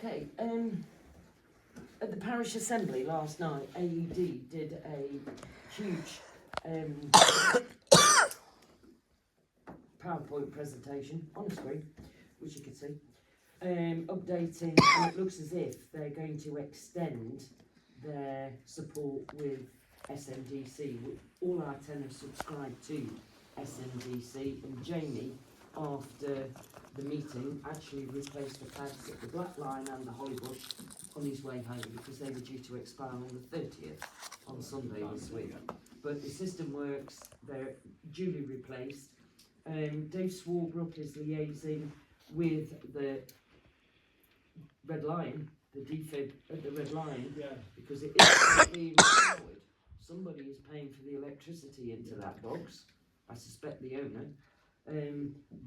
Okay, at the parish assembly last night, AUD did a huge PowerPoint presentation on the screen, which you can see, updating, and it looks as if they're going to extend their support with SMDC. All our tenants subscribe to SMDC, and Jamie, after the meeting, actually replaced the flags at the Black Line and the Holly Bush on his way home because they were due to expire on the 30th, on Sunday this week. But the system works, they're duly replaced. Dave Swarbrook is liaising with the Red Lion, the defib at the Red Lion, because it is being powered. Somebody is paying for the electricity into that box, I suspect the owner.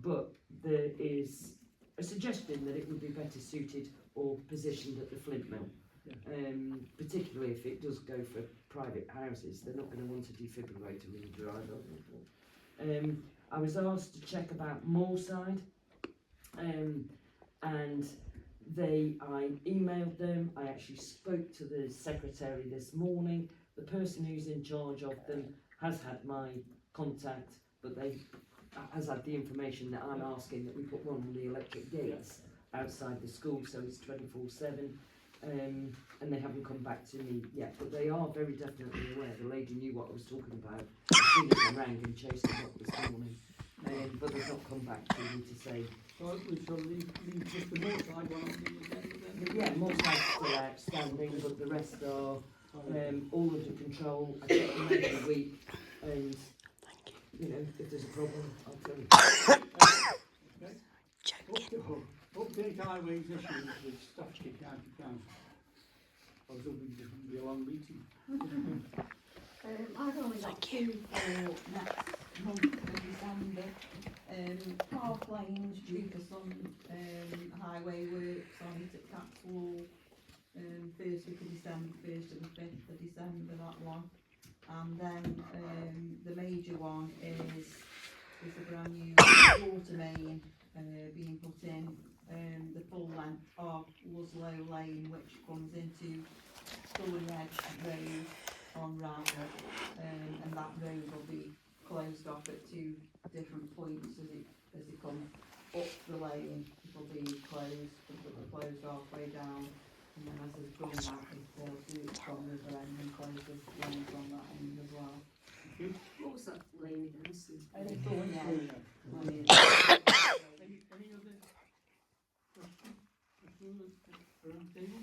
But there is a suggestion that it would be better suited or positioned at the Flint Mill, particularly if it does go for private houses. They're not going to want a defibrillator in the drive. I was asked to check about Moorside, and I emailed them. I actually spoke to the secretary this morning. The person who's in charge of them has had my contact, but has had the information that I'm asking, that we put one on the electric gates outside the school, so it's 24/7, and they haven't come back to me yet, but they are very definitely aware. The lady knew what I was talking about as soon as I rang and chased them up this morning, but they've not come back to me to say. So we shall leave just the Moorside one on the agenda then? Yeah, Moorside's still outstanding, but the rest are all under control. I check them every week, and you know, if there's a problem, I'll tell you. Update highways issues with Staffordshire County Council. I was hoping this would be a long meeting. I've only got two for next month of December. Park Lanes due for some highway works on it at Catswall. 1st week of December, 1st to the 5th of December, that one. And then the major one is a brand new water main being put in, the full length of Luslow Lane, which comes into Story Edge Road on Radley, and that road will be closed off at two different points as it comes up the lane. It will be closed halfway down. And then as it's going back, they'll do it from the other end and close the lanes on that end as well. What was that lane again, Sue? Any other questions around the table?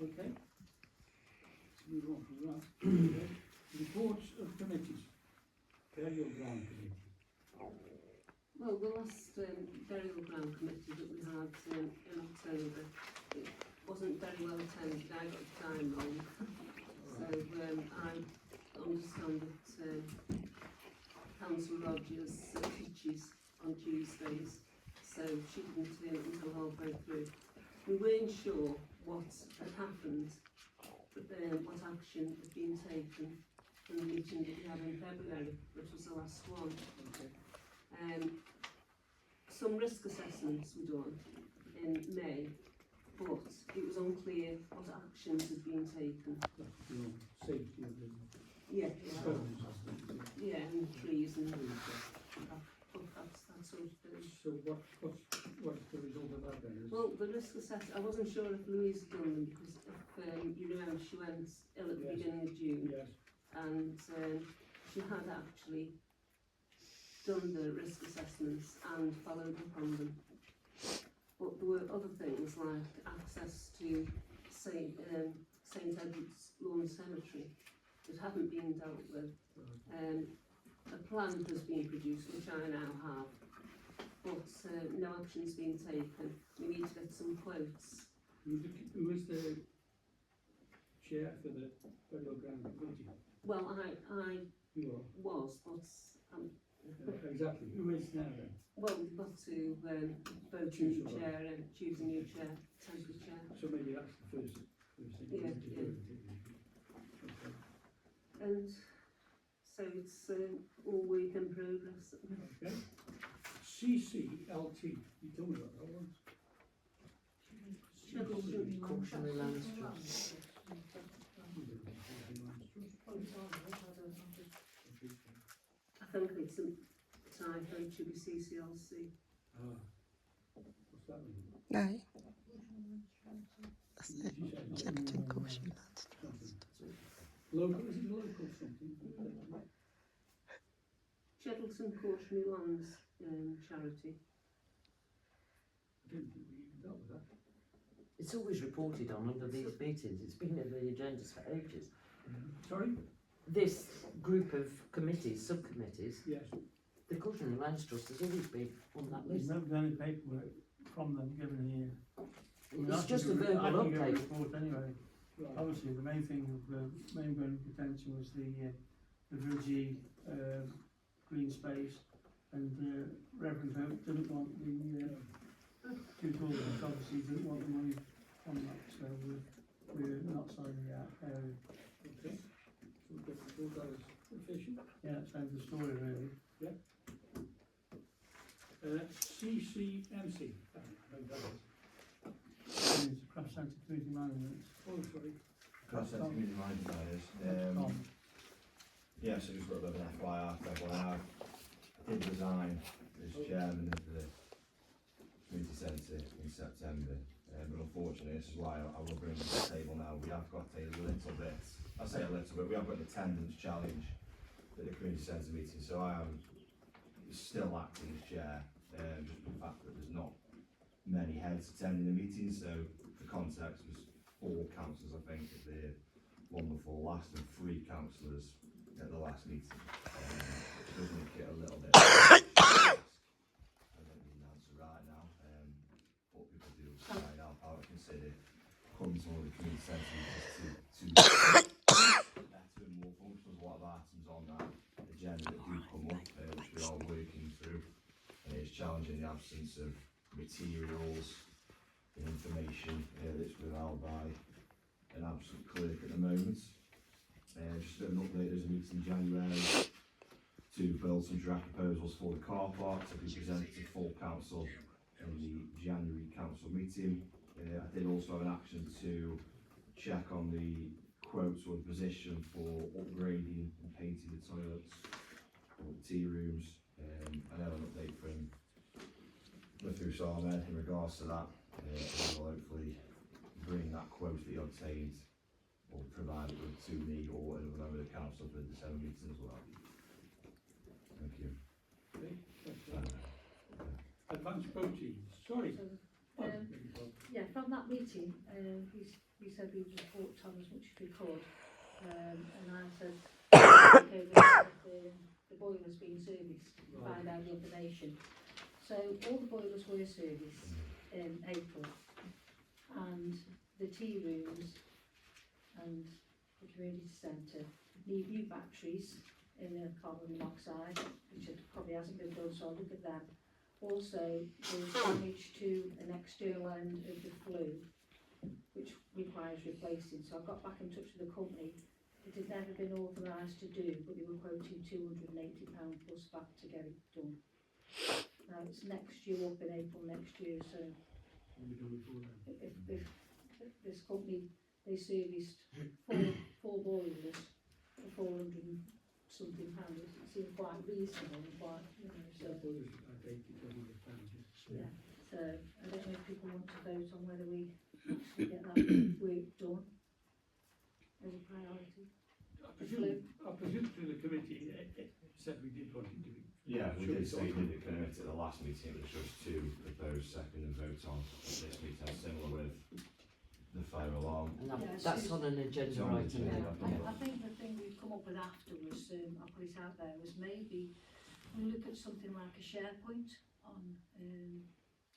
Okay. Let's move on from that. Reports of committees. Burial Ground Committee. Well, the last burial ground committee that we had in October, it wasn't very well attended. I got the time wrong. So I understand that Councillor Rogers teaches on Tuesdays, so she didn't turn up until halfway through. We weren't sure what had happened, but what action had been taken from the meeting that we had in February, which was the last one. Okay. Some risk assessments were done in May, but it was unclear what actions had been taken. Safety of the Yeah, and trees and that sort of thing. So what's the result of that then? Well, the risk assessment, I wasn't sure if Louise had done them, because if you remember, she went ill at the beginning of June, Yes. and she had actually done the risk assessments and followed up on them. But there were other things like access to St Edward's Lawn Cemetery that haven't been dealt with. A plan has been produced, which I now have, but no action's been taken. We need to get some quotes. Who is the chair for the Burial Ground Committee? Well, I You are. was, but Exactly. Who is now then? well, we've got to vote a new chair and choose a new chair, temporary chair. So maybe that's the first thing Yeah, to do. Okay. And so it's all work in progress. Okay. CCLT. You told me about that one. Cheddleton Cautionary Lands Trust. I think it's a typo, it should be CCLC. Ah, what's that mean? No, that's Did it. you say Cheddleton Caution Lands. something? Local, is it local something? Cheddleton Cautionary Lands Charity. I didn't think we even dealt with that. It's always reported on under these meetings. It's been in the agendas for ages. Sorry? This group of committees, subcommittees, Yes. the Cautionary Lands Trust has always been on that There's list. never been any paperwork from them given here. I mean, It's I just a can give I verbal can give a update. report anyway. Right. Obviously, the main thing, the main bone of contention was the Villagey green space, and Reverend Hope didn't want the two buildings, obviously didn't want the money on that, so we're not signing that. Okay. So we've got to do that as official. Yeah, that's the end of the story really. CCMC. It's Cross Centre Community Management. Oh, sorry. Cross Centre Community Management that is. Yeah, so just a little bit of an FYI for everyone. I did resign as chairman of the community centre in September, but unfortunately this is why I will bring to the table now. We have got a little bit, I say a little bit, we have got an attendance challenge at the community centre meeting, so I am still acting as chair, just for the fact that there's not many heads attending the meeting. So for context, there's 4 councillors I think at the one before last and 3 councillors at the last meeting. It does make it a little bit I don't need an answer right now, but people do decide how to consider coming to one of the community centre meetings to better and more functional. There's a lot of items on that agenda that do come up, which we are working through, and it's challenging the absence of materials and information that's withheld by an absent clerk at the moment. Just a bit of an update, there's a meeting in January to build some draft proposals for the car park to be presented to full council in the January council meeting. I did also have an action to check on the quotes or the position for upgrading and painting the toilets or the tea rooms. I have an update from Matthew Sarman in regards to that. We'll hopefully bring that quote that he obtained or provide it to me or another member of the council for the December meeting as well. Thank you. Okay. Advanced proteins. Sorry. Yeah, from that meeting, he said we would report on as much as we could, and I said, okay, the boiler's been serviced, to find out the information. So all the boilers were serviced in April, and the tea rooms and the community centre need new batteries in the carbon monoxide, which probably hasn't been done, so I'll look at them. Also, there's damage to an external end of the flue, which requires replacing. So I got back in touch with the company. It had never been authorised to do, but they were quoting £280 plus VAT to get it done. Now it's next year, up in April next year, so if this company, they serviced four boilers for £400 and something. It seemed quite reasonable and quite, you know, so. Yeah, so I don't know if people want to vote on whether we actually get that work done as a priority. I presume through the committee said we did want to do it. Yeah, we did say we did commit at the last meeting. It was just to propose, second and vote on this meeting, similar with the fire alarm. And Yeah, that's so- on an agenda It's on the item. agenda. I think the thing we've come up with afterwards, I'll put it out there, was maybe we look at something like a SharePoint on the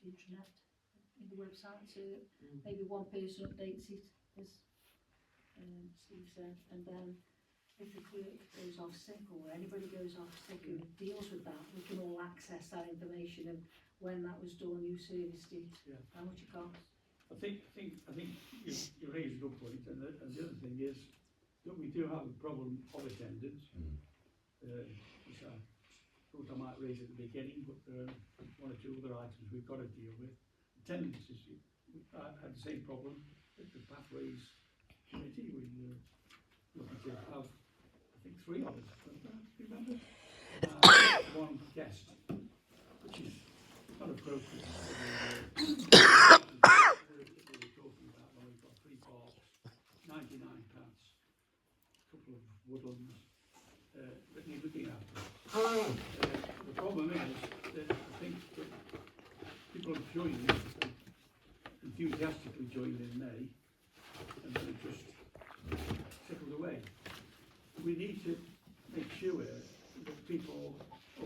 internet, in the website, so maybe one person updates it, as Steve said, and then if the clerk goes off sick or anybody goes off sick who deals with that, we can all access that information and when that was done, you serviced it, how much it cost. I think you raise a good point, and the other thing is that we do have a problem of attendance, which I thought I might raise at the beginning, but there are 1 or 2 other items we've got to deal with. Attendance is I had the same problem at the Pathways Committee. We were looking to have, I think, 3 of us, wasn't there? Do you remember? One guest, which is not appropriate. We were talking about when we've got 3 parks, 99 paths, a couple of woodlands that need looking after. The problem is that I think that people have joined, enthusiastically joined in May, and then it just trickled away. We need to make sure that people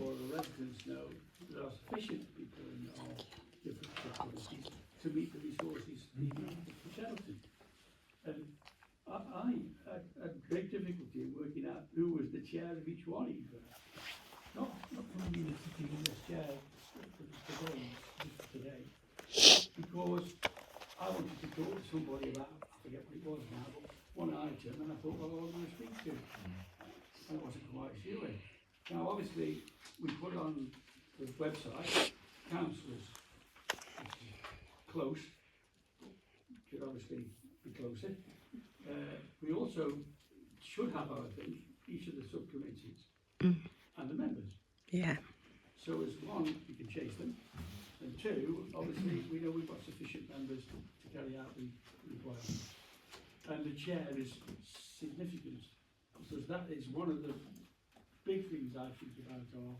or the residents know there are sufficient people in our different communities to meet the resources needed for Cheddleton. And I had great difficulty in working out who was the chair of each one even. Not from me sitting in this chair today, because I wanted to talk to somebody about, I forget what it was now, but one item, and I thought, well, I was going to speak to. And it wasn't quite sure. Now, obviously, we put on the website, councillors, close, should obviously be closer. We also should have, I think, each of the subcommittees and the members. Yeah. So as one, we can chase them, and 2, obviously, we know we've got sufficient members to carry out the requirements. And the chair is significant, because that is one of the big things I think about our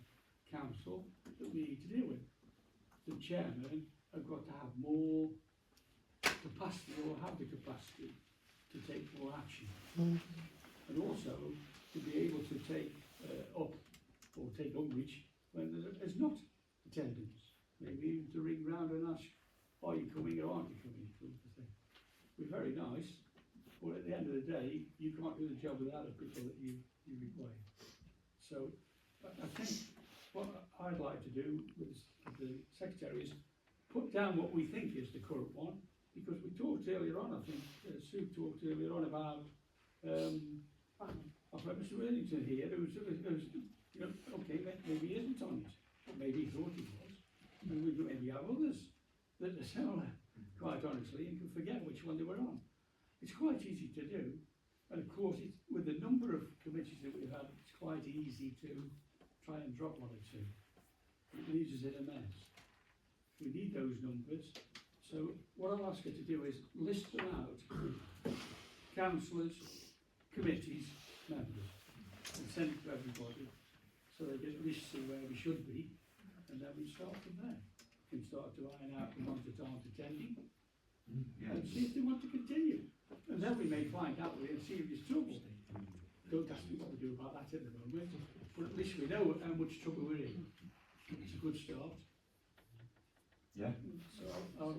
council that we need to deal with. The chairman have got to have more capacity, or have the capacity to take more action. And also to be able to take up or take umbrage when there's not attendance. Maybe even to ring round and ask, are you coming or aren't you coming? Sort of thing. We're very nice, but at the end of the day, you can't do the job without the people that you require. So I think what I'd like to do with the secretary is put down what we think is the current one, because we talked earlier on, I think, Sue talked earlier on about, I've got Mr. Worthington here, who's, you know, okay, maybe he isn't on it, but maybe he thought he was. And we maybe have others that are similar, quite honestly, and can forget which one they were on. It's quite easy to do, and of course, with the number of committees that we've had, it's quite easy to try and drop 1 or 2. It leaves us in a mess. We need those numbers. So what I'll ask her to do is list them out, councillors, committees, members, and send it to everybody, so they get at least see where we should be, and then we start from there. We can start to iron out the ones that aren't attending, and see if they want to continue. And then we may find out we're in serious trouble. Don't ask me what we do about that at the moment, but at least we know how much trouble we're in. It's a good start. Yeah. So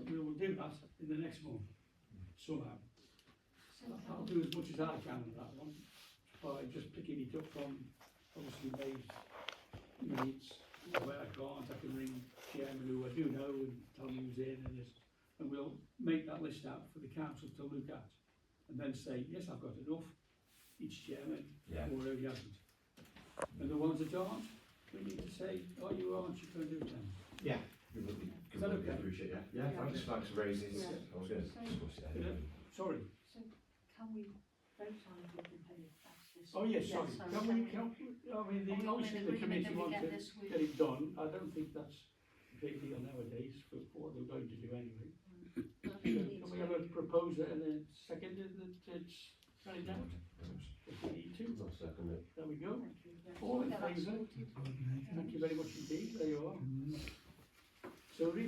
we will do that in the next month, somehow. I'll do as much as I can on that one, by just picking it up from, obviously, May's minutes. Where I can't, I can ring chairman who I do know and tell him who's in and this, and we'll make that list out for the council to look at, and then say, yes, I've got enough, each chairman, or he hasn't. And the ones that aren't, we need to say, oh, you aren't, you can do it then. Yeah. Is that okay? Appreciate it. Yeah, thanks for raising. Yeah. I was going to discuss it anyway. Sorry. So can we vote on if we can pay this? Oh, yes, sorry. Yes, I mean, obviously the committee want to get it done. I don't think that's a big deal nowadays for what they're going to do anyway. Can we have a proposer and a seconder that it's carried out? If we need to. I'll second it. There we go. Thank you. All in Get that favour? sorted. Thank you very much indeed. There you are. So